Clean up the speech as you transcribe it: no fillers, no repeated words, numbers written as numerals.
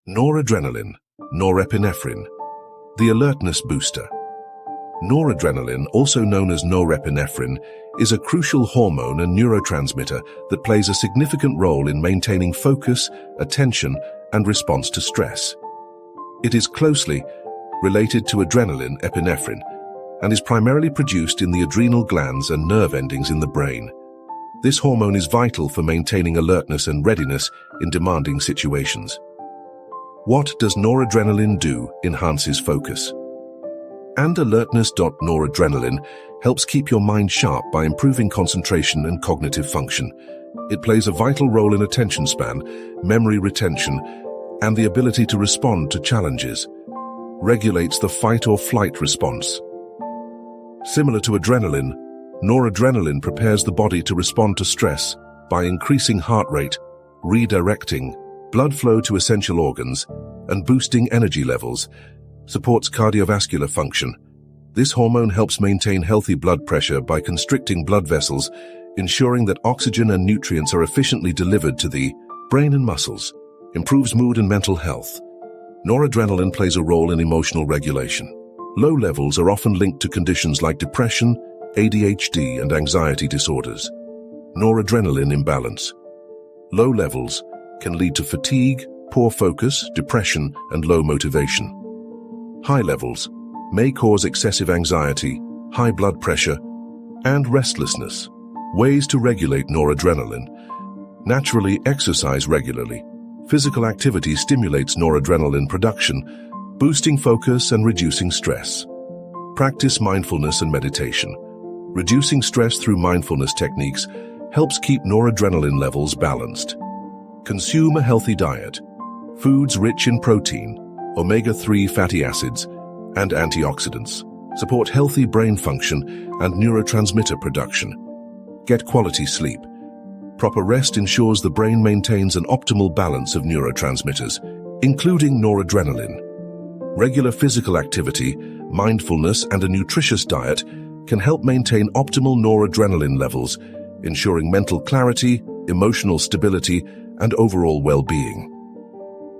Noradrenaline, norepinephrine, the alertness booster. Noradrenaline, also known as norepinephrine, is a crucial hormone and neurotransmitter that plays a significant role in maintaining focus, attention, and response to stress. It is closely related to adrenaline, epinephrine, and is primarily produced in the adrenal glands and nerve endings in the brain. This hormone is vital for maintaining alertness and readiness in demanding situations. What does noradrenaline do? Enhances focus. And Alertness.Noradrenaline helps keep your mind sharp by improving concentration and cognitive function. It plays a vital role in attention span, memory retention, and the ability to respond to challenges. Regulates the fight or flight response. Similar to adrenaline, noradrenaline prepares the body to respond to stress by increasing heart rate, redirecting blood flow to essential organs, and boosting energy levels. Supports cardiovascular function. This hormone helps maintain healthy blood pressure by constricting blood vessels, ensuring that oxygen and nutrients are efficiently delivered to the brain and muscles. Improves mood and mental health. Noradrenaline plays a role in emotional regulation. Low levels are often linked to conditions like depression, ADHD, and anxiety disorders. Noradrenaline imbalance. Low levels can lead to fatigue, poor focus, depression, and low motivation. High levels may cause excessive anxiety, high blood pressure, and restlessness. Ways to regulate noradrenaline. Naturally, exercise regularly. Physical activity stimulates noradrenaline production, boosting focus and reducing stress. Practice mindfulness and meditation. Reducing stress through mindfulness techniques helps keep noradrenaline levels balanced. Consume a healthy diet. Foods rich in protein, omega-3 fatty acids, and antioxidants support healthy brain function and neurotransmitter production. Get quality sleep. Proper rest ensures the brain maintains an optimal balance of neurotransmitters, including noradrenaline. Regular physical activity, mindfulness, and a nutritious diet can help maintain optimal noradrenaline levels, ensuring mental clarity, emotional stability, and overall well-being.